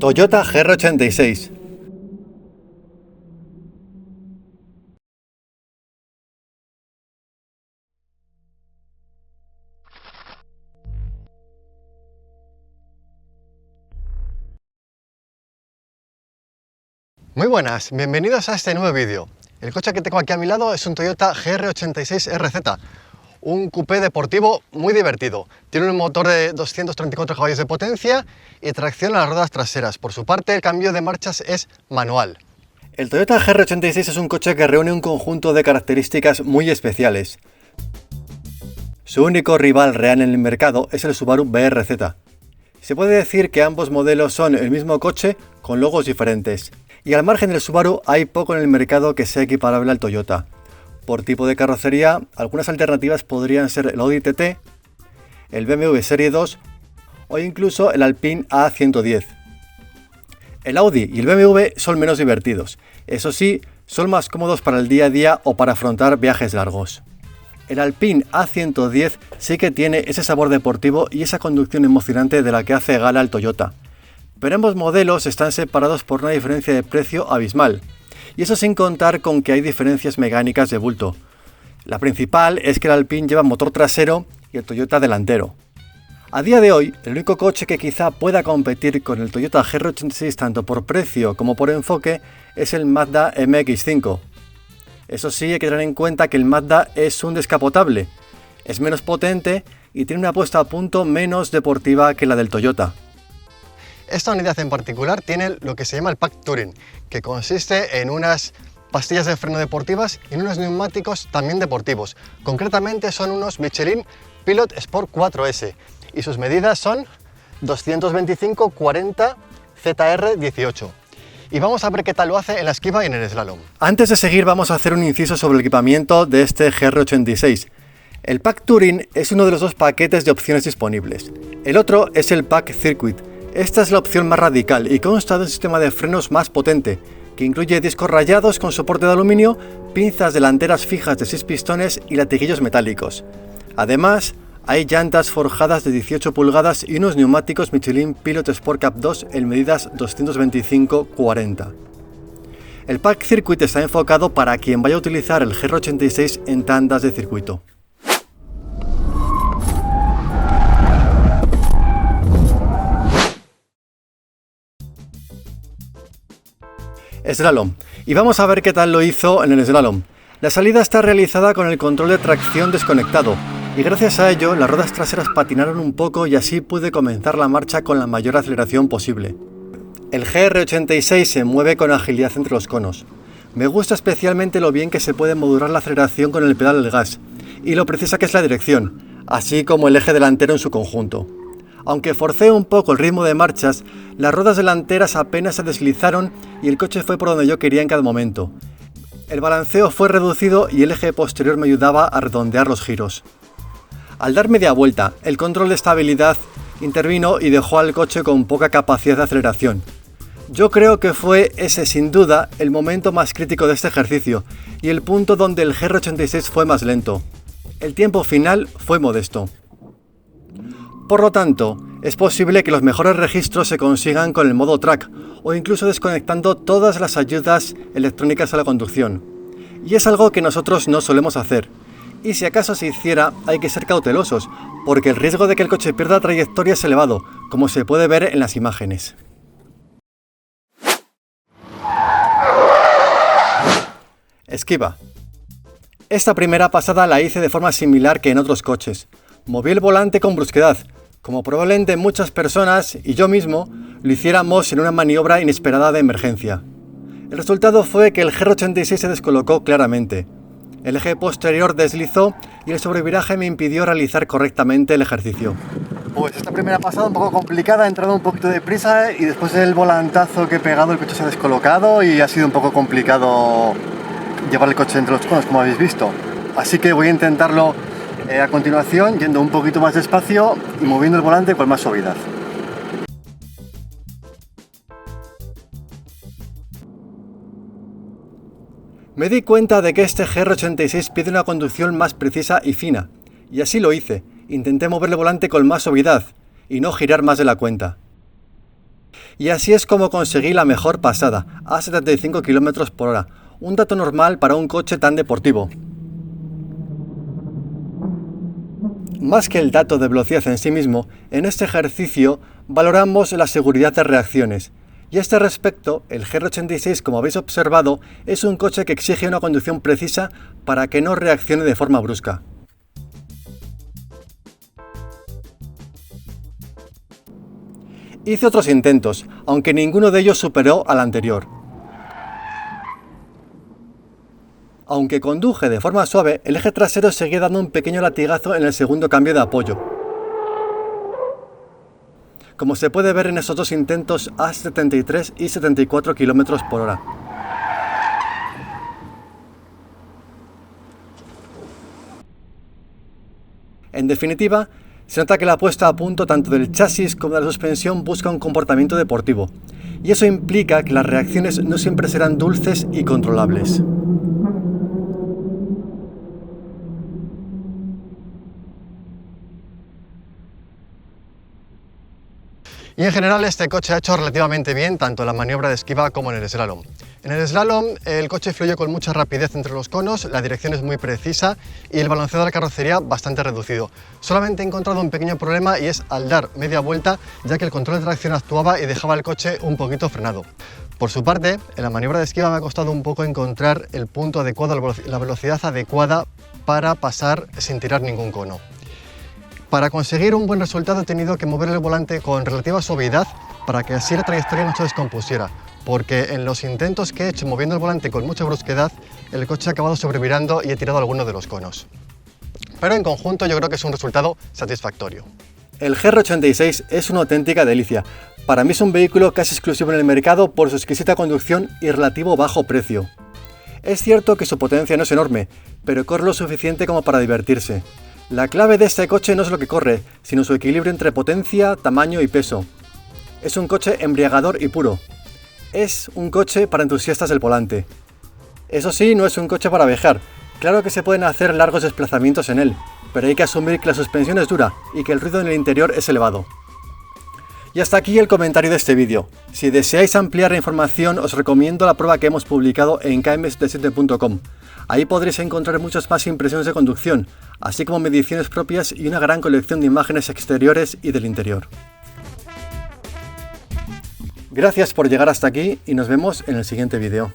Toyota GR86. Muy buenas, bienvenidos a este nuevo vídeo. El coche que tengo aquí a mi lado es un Toyota GR86 RZ, un coupé deportivo muy divertido. Tiene un motor de 234 caballos de potencia y tracción a las ruedas traseras. Por su parte, el cambio de marchas es manual. El Toyota GR86 es un coche que reúne un conjunto de características muy especiales. Su único rival real en el mercado es el Subaru BRZ. Se puede decir que ambos modelos son el mismo coche con logos diferentes. Y al margen del Subaru hay poco en el mercado que sea equiparable al Toyota. Por tipo de carrocería, algunas alternativas podrían ser el Audi TT, el BMW Serie 2 o incluso el Alpine A110. El Audi y el BMW son menos divertidos, eso sí, son más cómodos para el día a día o para afrontar viajes largos. El Alpine A110 sí que tiene ese sabor deportivo y esa conducción emocionante de la que hace gala el Toyota. Pero ambos modelos están separados por una diferencia de precio abismal, y eso sin contar con que hay diferencias mecánicas de bulto. La principal es que el Alpine lleva motor trasero y el Toyota delantero. A día de hoy, el único coche que quizá pueda competir con el Toyota GR86 tanto por precio como por enfoque es el Mazda MX-5. Eso sí, hay que tener en cuenta que el Mazda es un descapotable, es menos potente y tiene una puesta a punto menos deportiva que la del Toyota. Esta unidad en particular tiene lo que se llama el Pack Touring, que consiste en unas pastillas de freno deportivas y en unos neumáticos también deportivos. Concretamente son unos Michelin Pilot Sport 4S y sus medidas son 225/40 ZR18. Y vamos a ver qué tal lo hace en la esquiva y en el slalom. Antes de seguir vamos a hacer un inciso sobre el equipamiento de este GR86. El Pack Touring es uno de los dos paquetes de opciones disponibles. El otro es el Pack Circuit. Esta es la opción más radical y consta de un sistema de frenos más potente, que incluye discos rayados con soporte de aluminio, pinzas delanteras fijas de 6 pistones y latiguillos metálicos. Además, hay llantas forjadas de 18 pulgadas y unos neumáticos Michelin Pilot Sport Cup 2 en medidas 225/40. El Pack Circuit está enfocado para quien vaya a utilizar el GR86 en tandas de circuito. Slalom. Y vamos a ver qué tal lo hizo en el slalom. La salida está realizada con el control de tracción desconectado y gracias a ello las ruedas traseras patinaron un poco y así pude comenzar la marcha con la mayor aceleración posible. El GR86 se mueve con agilidad entre los conos. Me gusta especialmente lo bien que se puede modular la aceleración con el pedal del gas y lo precisa que es la dirección, así como el eje delantero en su conjunto. Aunque forcé un poco el ritmo de marchas, las ruedas delanteras apenas se deslizaron y el coche fue por donde yo quería en cada momento. El balanceo fue reducido y el eje posterior me ayudaba a redondear los giros. Al dar media vuelta, el control de estabilidad intervino y dejó al coche con poca capacidad de aceleración. Yo creo que fue ese sin duda el momento más crítico de este ejercicio y el punto donde el GR86 fue más lento. El tiempo final fue modesto. Por lo tanto, es posible que los mejores registros se consigan con el modo track o incluso desconectando todas las ayudas electrónicas a la conducción. Y es algo que nosotros no solemos hacer. Y si acaso se hiciera, hay que ser cautelosos, porque el riesgo de que el coche pierda trayectoria es elevado, como se puede ver en las imágenes. Esquiva. Esta primera pasada la hice de forma similar que en otros coches. Moví el volante con brusquedad, como probablemente muchas personas y yo mismo lo hiciéramos en una maniobra inesperada de emergencia. El resultado fue que el GR86 se descolocó claramente. El eje posterior deslizó y el sobreviraje me impidió realizar correctamente el ejercicio. Pues esta primera pasada un poco complicada, he entrado un poquito de prisa y después del volantazo que he pegado el coche se ha descolocado y ha sido un poco complicado llevar el coche entre los conos, como habéis visto. Así que voy a intentarlo a continuación, yendo un poquito más despacio y moviendo el volante con más suavidad. Me di cuenta de que este GR86 pide una conducción más precisa y fina, y así lo hice. Intenté mover el volante con más suavidad y no girar más de la cuenta. Y así es como conseguí la mejor pasada, a 75 km por hora, un dato normal para un coche tan deportivo. Más que el dato de velocidad en sí mismo, en este ejercicio valoramos la seguridad de reacciones. Y a este respecto, el GR86, como habéis observado, es un coche que exige una conducción precisa para que no reaccione de forma brusca. Hice otros intentos, aunque ninguno de ellos superó al anterior. Aunque conduje de forma suave, el eje trasero seguía dando un pequeño latigazo en el segundo cambio de apoyo. Como se puede ver en esos dos intentos a 73 y 74 km por hora. En definitiva, se nota que la puesta a punto tanto del chasis como de la suspensión busca un comportamiento deportivo, y eso implica que las reacciones no siempre serán dulces y controlables. Y en general este coche ha hecho relativamente bien tanto en la maniobra de esquiva como en el slalom. En el slalom el coche fluye con mucha rapidez entre los conos, la dirección es muy precisa y el balanceo de la carrocería bastante reducido. Solamente he encontrado un pequeño problema y es al dar media vuelta, ya que el control de tracción actuaba y dejaba el coche un poquito frenado. Por su parte, en la maniobra de esquiva me ha costado un poco encontrar el punto adecuado, la velocidad adecuada para pasar sin tirar ningún cono. Para conseguir un buen resultado he tenido que mover el volante con relativa suavidad para que así la trayectoria no se descompusiera, porque en los intentos que he hecho moviendo el volante con mucha brusquedad, el coche ha acabado sobrevirando y he tirado alguno de los conos. Pero en conjunto yo creo que es un resultado satisfactorio. El GR86 es una auténtica delicia. Para mí es un vehículo casi exclusivo en el mercado por su exquisita conducción y relativo bajo precio. Es cierto que su potencia no es enorme, pero corre lo suficiente como para divertirse. La clave de este coche no es lo que corre, sino su equilibrio entre potencia, tamaño y peso. Es un coche embriagador y puro. Es un coche para entusiastas del volante. Eso sí, no es un coche para viajar. Claro que se pueden hacer largos desplazamientos en él, pero hay que asumir que la suspensión es dura y que el ruido en el interior es elevado. Y hasta aquí el comentario de este vídeo. Si deseáis ampliar la información, os recomiendo la prueba que hemos publicado en km77.com. Ahí podréis encontrar muchas más impresiones de conducción, así como mediciones propias y una gran colección de imágenes exteriores y del interior. Gracias por llegar hasta aquí y nos vemos en el siguiente vídeo.